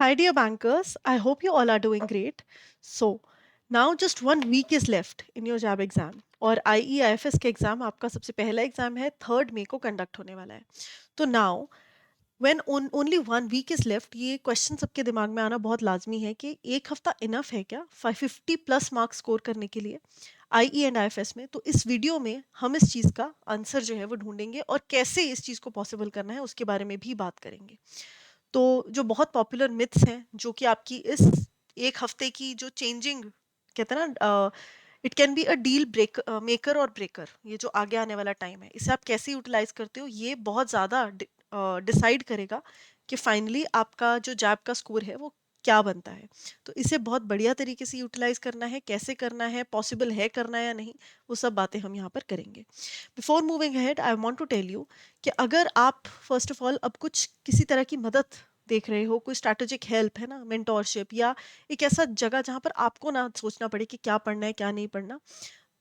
Hi, dear bankers. I hope you all are doing great. So, now just 1 week is left in your JAIIB exam और IEIFS के exam आपका सबसे पहला exam है 3 मई को conduct होने वाला है. तो now when only 1 week is left, ये क्वेश्चन सबके दिमाग में आना बहुत लाजमी है कि एक हफ्ता इनफ है क्या 550 प्लस मार्क्स स्कोर करने के लिए IE एंड IFS में. तो इस वीडियो में हम इस चीज़ का आंसर जो है वो ढूंढेंगे और कैसे इस चीज़ को पॉसिबल करना है उसके बारे में भी बात करेंगे. तो जो बहुत पॉपुलर मिथ्स हैं जो कि आपकी इस एक हफ्ते की जो चेंजिंग कहते हैं ना, it can be a deal break maker और ब्रेकर, ये जो आगे आने वाला टाइम है इसे आप कैसे यूटिलाइज करते हो ये बहुत ज़्यादा डिसाइड करेगा कि फाइनली आपका जो जैब का स्कोर है वो क्या बनता है. तो इसे बहुत बढ़िया तरीके से यूटिलाइज करना है, कैसे करना है, पॉसिबल है करना या नहीं, वो सब बातें हम यहाँ पर करेंगे. Before moving ahead I want to tell you कि अगर आप फर्स्ट ऑफ ऑल अब कुछ किसी तरह की मदद देख रहे हो, कोई स्ट्रैटेजिक हेल्प है ना, मेंटोरशिप या एक ऐसा जगह जहाँ पर आपको ना सोचना पड़े कि क्या पढ़ना है क्या नहीं पढ़ना,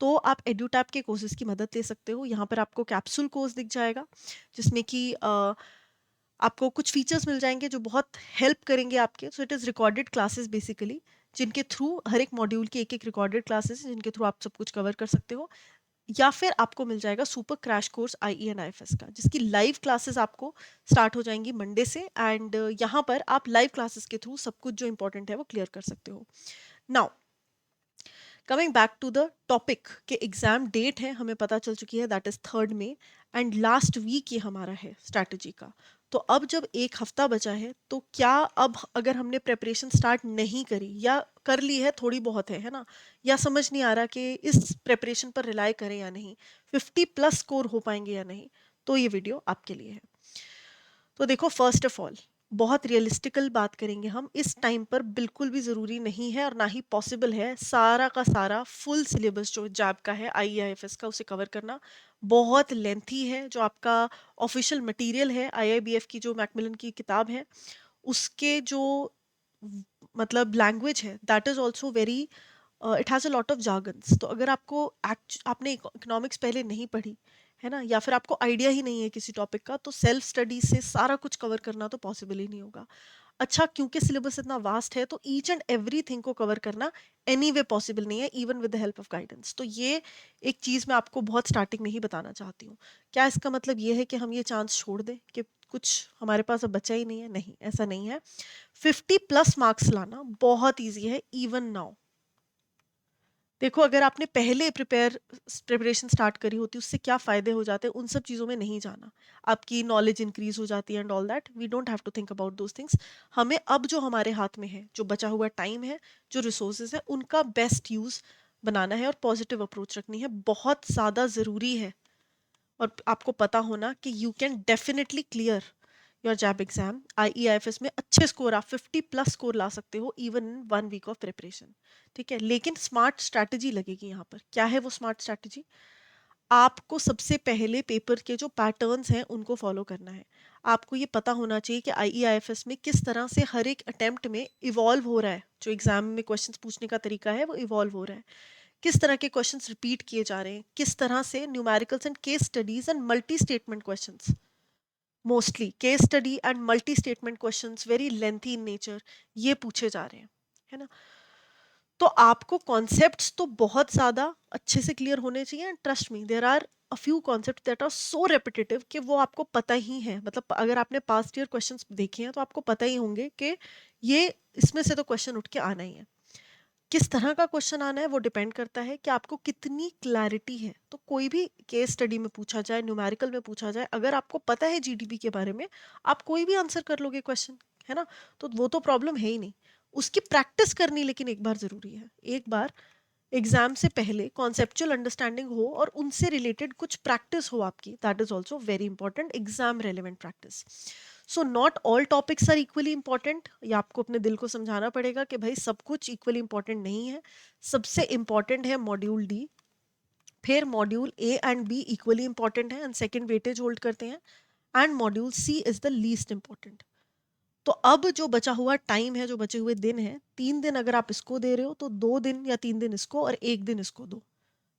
तो आप एड्यूटैप के कोर्सेज की मदद ले सकते हो. यहाँ पर आपको कैप्सूल कोर्स दिख जाएगा जिसमें कि आपको कुछ फीचर्स मिल जाएंगे जो बहुत हेल्प करेंगे आपके. So it is recorded classes basically, जिनके थ्रू हर एक मॉड्यूल की एक एक रिकॉर्डेड क्लासेस जिनके थ्रू आप सब कुछ कवर कर सकते हो. या फिर आपको मिल जाएगा super crash course IE and IFS का, जिसकी लाइव क्लासेस आपको स्टार्ट हो जाएंगी मंडे से. एंड यहाँ पर आप लाइव क्लासेस के थ्रू सब कुछ जो इंपॉर्टेंट है वो क्लियर कर सकते हो. Now coming back to the topic के एग्जाम डेट है हमें पता चल चुकी है, that is 3 May. And last week ये हमारा है स्ट्रैटेजी का. तो अब जब एक हफ्ता बचा है तो क्या अब अगर हमने प्रेपरेशन स्टार्ट नहीं करी या कर ली है थोड़ी बहुत है ना, या समझ नहीं आ रहा कि इस प्रेपरेशन पर रिलाई करें या नहीं, 50 प्लस स्कोर हो पाएंगे या नहीं, तो ये वीडियो आपके लिए है. तो देखो, फर्स्ट ऑफ ऑल बहुत रियलिस्टिकल बात करेंगे हम. इस टाइम पर बिल्कुल भी ज़रूरी नहीं है और ना ही पॉसिबल है सारा का सारा फुल सिलेबस जो जैब का है IEIFS का उसे कवर करना. बहुत लेंथी है. जो आपका ऑफिशियल मटेरियल है IIBF की, जो मैकमिलन की किताब है, उसके जो मतलब लैंग्वेज है that is also very, it has a lot of jargons. तो अगर आपको आपने इकोनॉमिक्स पहले नहीं पढ़ी है ना, या फिर आपको आइडिया ही नहीं है किसी टॉपिक का, तो सेल्फ स्टडी से सारा कुछ कवर करना तो पॉसिबल ही नहीं होगा. अच्छा, क्योंकि सिलेबस इतना वास्ट है तो ईच एंड एवरीथिंग को कवर करना एनी वे पॉसिबल नहीं है, even with the help of guidance. तो ये एक चीज़ मैं आपको बहुत स्टार्टिंग में ही बताना चाहती हूँ. क्या इसका मतलब ये है कि हम ये चांस छोड़ दें कि कुछ हमारे पास अब बचा ही नहीं है? नहीं, ऐसा नहीं है. 50 प्लस मार्क्स लाना बहुत ईजी है इवन नाउ. देखो, अगर आपने पहले प्रिपरेशन स्टार्ट करी होती उससे क्या फ़ायदे हो जाते हैं, उन सब चीज़ों में नहीं जाना. आपकी नॉलेज इंक्रीज हो जाती है and all that. We don't have to think about those things. हमें अब जो हमारे हाथ में है, जो बचा हुआ टाइम है, जो रिसोर्सेज है, उनका बेस्ट यूज़ बनाना है और पॉजिटिव अप्रोच रखनी है. बहुत ज़्यादा ज़रूरी है और आपको पता होना कि you can definitely clear your JAIIB exam. IEIFS में अच्छे स्कोर, आप 50 प्लस स्कोर ला सकते हो even in 1 week of preparation. ठीक है, लेकिन स्मार्ट स्ट्रैटेजी लगेगी यहाँ पर. क्या है वो स्मार्ट स्ट्रैटेजी? आपको सबसे पहले पेपर के जो पैटर्न्स हैं उनको फॉलो करना है. आपको ये पता होना चाहिए कि IEIFS में किस तरह से हर एक अटेम्प्ट में इवॉल्व हो रहा है, जो एग्जाम में क्वेश्चंस पूछने का तरीका है वो इवॉल्व हो रहा है. किस तरह के क्वेश्चंस रिपीट किए जा रहे हैं, किस तरह से numericals and case studies and multi statement questions, mostly case study and multi statement questions very lengthy in nature, ये पूछे जा रहे हैं, है ना. तो आपको कॉन्सेप्ट्स तो बहुत ज़्यादा अच्छे से क्लियर होने चाहिए. And trust me, there are a few concepts that are so repetitive कि वो आपको पता ही है. मतलब अगर आपने पास्ट ईयर क्वेश्चंस देखे हैं तो आपको पता ही होंगे कि ये इसमें से तो क्वेश्चन उठ के आना ही है. किस तरह का क्वेश्चन आना है वो डिपेंड करता है कि आपको कितनी क्लैरिटी है. तो कोई भी केस स्टडी में पूछा जाए, न्यूमेरिकल में पूछा जाए, अगर आपको पता है GDP के बारे में, आप कोई भी आंसर कर लोगे क्वेश्चन, है ना. तो वो तो प्रॉब्लम है ही नहीं. उसकी प्रैक्टिस करनी लेकिन एक बार ज़रूरी है. एक बार एग्जाम से पहले कॉन्सेप्चुअल अंडरस्टैंडिंग हो और उनसे रिलेटेड कुछ प्रैक्टिस हो आपकी, that is also very important, exam relevant practice. So not all topics are equally important. ये आपको अपने दिल को समझाना पड़ेगा कि भाई सब कुछ इक्वली इंपॉर्टेंट नहीं है. सबसे इंपॉर्टेंट है मॉड्यूल D, फिर module A and B equally important है एंड सेकेंड वेटेज होल्ड करते हैं, and module C is the least important. तो अब जो बचा हुआ टाइम है, जो बचे हुए दिन है, 3 दिन अगर आप इसको दे रहे हो तो 2 दिन या 3 दिन इसको और 1 दिन इसको दो,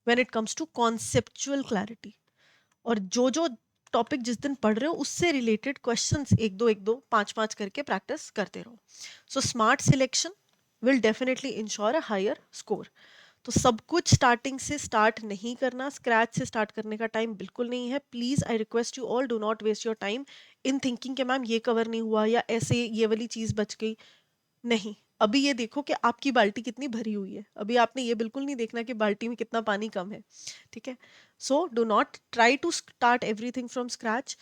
when it comes to conceptual clarity. और जो जो टॉपिक जिस दिन पढ़ रहे हो उससे रिलेटेड क्वेश्चंस एक दो पांच पांच करके प्रैक्टिस करते रहो. So smart selection will definitely ensure a higher score. तो सब कुछ स्टार्टिंग से स्टार्ट नहीं करना, स्क्रैच से स्टार्ट करने का टाइम बिल्कुल नहीं है. Please I request you all, do not waste your time in thinking कि मैम ये कवर नहीं हुआ या ऐसे ये वाली चीज बच गई. नहीं, अभी ये देखो कि आपकी बाल्टी कितनी भरी हुई है. अभी आपने ये बिल्कुल नहीं देखना कि बाल्टी में कितना पानी कम है. ठीक है. So do not try to start everything from scratch.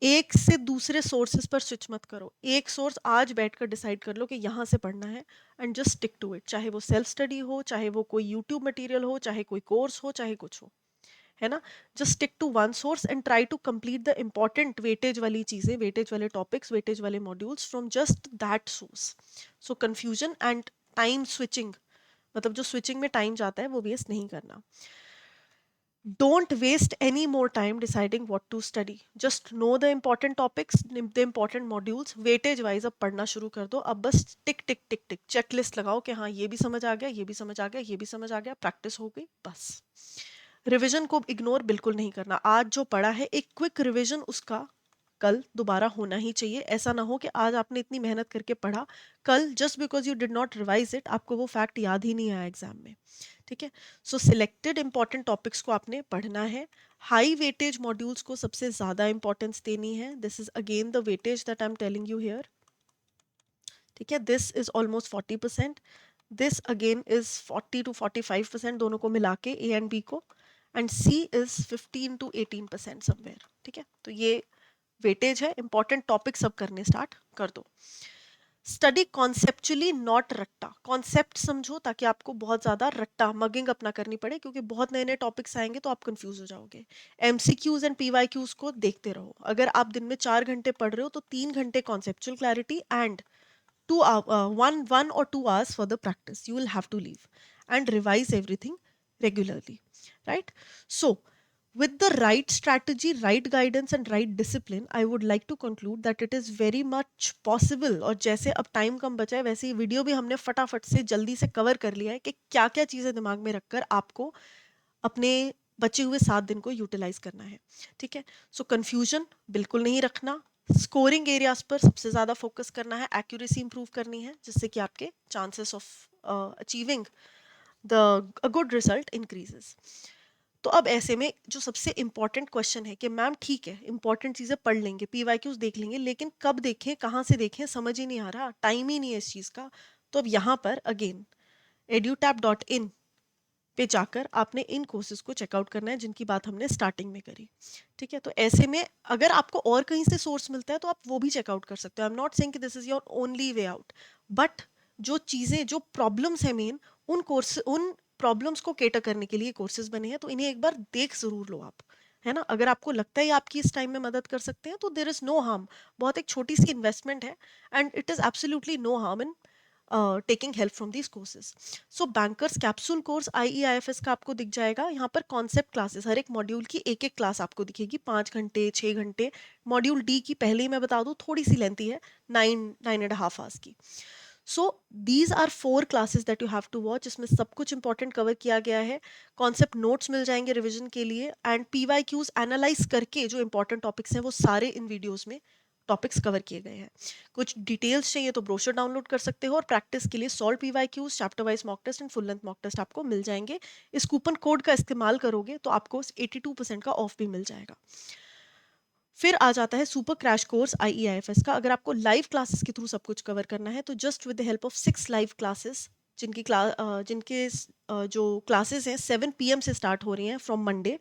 एक से दूसरे सोर्सेज पर स्विच मत करो. एक सोर्स आज बैठकर डिसाइड कर लो कि यहाँ से पढ़ना है and just stick to it. चाहे वो सेल्फ स्टडी हो, चाहे वो कोई यूट्यूब मटेरियल हो, चाहे कोई कोर्स हो, चाहे कुछ हो, है ना. Just stick to one source and try to complete the important weightage वाली चीजें, वेटेज वाले टॉपिक्स, वेटेज वाले modules from just that source. So confusion and time switching, मतलब जो स्विचिंग में टाइम जाता है वो वेस्ट नहीं करना. Don't waste any more time deciding what to study. Just know the important topics, the important modules. Weightage wise अब पढ़ना शुरू कर दो. अब बस टिक टिक टिक टिक चेकलिस्ट लगाओ कि हाँ ये भी समझ आ गया, ये भी समझ आ गया, ये भी समझ आ गया, प्रैक्टिस हो गई, बस. रिवीजन को इग्नोर बिल्कुल नहीं करना. आज जो पढ़ा है एक क्विक रिवीजन उसका कल दोबारा होना ही चाहिए. ऐसा ना हो कि आज आपने इतनी मेहनत करके पढ़ा, कल just because you did not revise it आपको वो फैक्ट याद ही नहीं आया एग्जाम में. ठीक है. सो सिलेक्टेड इंपॉर्टेंट टॉपिक्स को आपने पढ़ना है. हाई वेटेज मॉड्यूल्स को सबसे ज्यादा इंपॉर्टेंस देनी है. This is again the weightage that I am telling you here. ठीक है. This is almost 40%. This again is 40 to 45% दोनों को मिला के ए एंड बी को. And C is 15 to 18% somewhere. ठीक है. तो ये वेटेज है. इंपॉर्टेंट टॉपिक सब करने स्टार्ट कर दो. स्टडी कॉन्सेप्चुअली नॉट रट्टा. कॉन्सेप्ट समझो ताकि आपको बहुत ज्यादा रट्टा मगिंग अपना करनी पड़े, क्योंकि बहुत नए नए टॉपिक्स आएंगे तो आप कंफ्यूज हो जाओगे. एमसीक्यूज एंड पीवाईक्यूज को देखते रहो. अगर आप दिन में 4 घंटे पढ़ रहे हो तो 3 घंटे conceptual clarity and 1 or 2 hours for the practice. You will have to leave and revise everything regularly, right? So with the right strategy, right guidance and right discipline, I would like to conclude that it is very much possible. और जैसे अब time कम बचा है वैसे ही video भी हमने फटाफट से जल्दी से कवर कर लिया है कि क्या क्या चीजें दिमाग में रखकर आपको अपने बचे हुए 7 दिन को यूटिलाइज करना है. ठीक है. सो कंफ्यूजन बिल्कुल नहीं रखना. स्कोरिंग एरियाज पर सबसे ज्यादा फोकस करना है. एक्यूरेसी इंप्रूव करनी है जिससे कि आपके chances of achieving the a good result increases. तो अब ऐसे में जो सबसे इंपॉर्टेंट क्वेश्चन है कि मैम ठीक है इंपॉर्टेंट चीजें पढ़ लेंगे, पीवाईक्यूज देख लेंगे, लेकिन कब देखें, कहाँ से देखें, समझ ही नहीं आ रहा, टाइम ही नहीं है इस चीज का. तो अब यहाँ पर अगेन edutap.in पे जाकर आपने इन कोर्सेज को चेकआउट करना है जिनकी बात हमने स्टार्टिंग में करी. ठीक है. तो ऐसे में अगर आपको और कहीं से सोर्स मिलता है तो आप वो भी चेकआउट कर सकते हो. आई एम नॉट सेइंग कि this is your only way out, but जो चीजें, जो प्रॉब्लम्स है मेन, उन प्रॉब्लम्स को केटर करने के लिए कोर्सेज बने हैं, तो इन्हें एक बार देख जरूर लो आप, है ना. अगर आपको लगता है आपकी इस टाइम में मदद कर सकते हैं तो देयर इज नो हार्म. बहुत एक छोटी सी इन्वेस्टमेंट है and it is absolutely no harm in taking help from these courses. So bankers capsule course IEIFS का आपको दिख जाएगा. यहाँ पर कॉन्सेप्ट क्लासेस, हर एक मॉड्यूल की एक एक क्लास आपको दिखेगी. 5 घंटे 6 घंटे. मॉड्यूल डी की पहले ही मैं बता दूँ थोड़ी सी लेंथी है, 9.5 hours की. So these are 4 classes that you have to watch. इसमें सब कुछ इंपॉर्टेंट कवर किया गया है. कॉन्सेप्ट नोट्स मिल जाएंगे रिविजन के लिए एंड पीवाईक्यूज एनालाइज करके जो इंपॉर्टेंट टॉपिक्स हैं वो सारे इन वीडियोस में टॉपिक्स कवर किए गए हैं. कुछ डिटेल्स चाहिए तो ब्रोशर डाउनलोड कर सकते हो और प्रैक्टिस के लिए solve PYQs, chapter wise mock test and full length mock test आपको मिल जाएंगे. इस कूपन कोड का इस्तेमाल करोगे तो आपको 82% का ऑफ भी मिल जाएगा. फिर आ जाता है सुपर क्रैश कोर्स IEIFS का. अगर आपको लाइव क्लासेस के थ्रू सब कुछ कवर करना है तो just with the help of 6 live classes, जिनके जो क्लासेस हैं 7 PM से स्टार्ट हो रही हैं from Monday,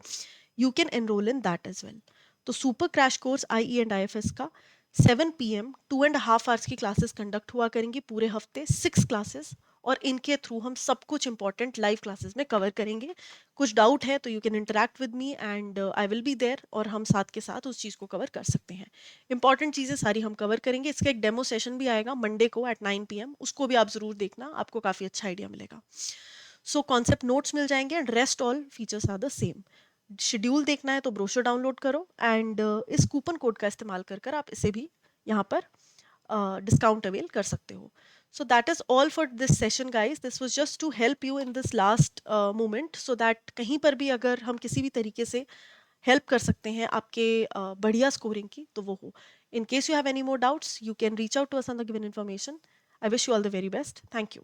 you can enrol in that as well. तो super crash course IE and IFS का 7 PM 2.5 hours की क्लासेस कंडक्ट हुआ करेंगी पूरे हफ्ते, 6 क्लासेस, और इनके थ्रू हम सब कुछ इंपॉर्टेंट लाइव क्लासेस में कवर करेंगे. कुछ डाउट है तो you can interact with me and I will be there और हम साथ के साथ उस चीज़ को कवर कर सकते हैं. इंपॉर्टेंट चीज़ें सारी हम कवर करेंगे. इसका एक डेमो सेशन भी आएगा मंडे को एट 9 PM, उसको भी आप ज़रूर देखना, आपको काफ़ी अच्छा आइडिया मिलेगा. सो कॉन्सेप्ट नोट्स मिल जाएंगे and rest all features are the same. Schedule देखना है तो ब्रोशर डाउनलोड करो एंड इस कूपन कोड का इस्तेमाल कर आप इसे भी यहाँ पर डिस्काउंट अवेल कर सकते हो. So that is all for this session guys. This was just to help you in this last moment so that कहीं पर भी अगर हम किसी भी तरीके से हेल्प कर सकते हैं आपके बढ़िया स्कोरिंग की, तो वो हो। In case you have any more doubts, you can reach out to us on the given information. I wish you all the very best. Thank you.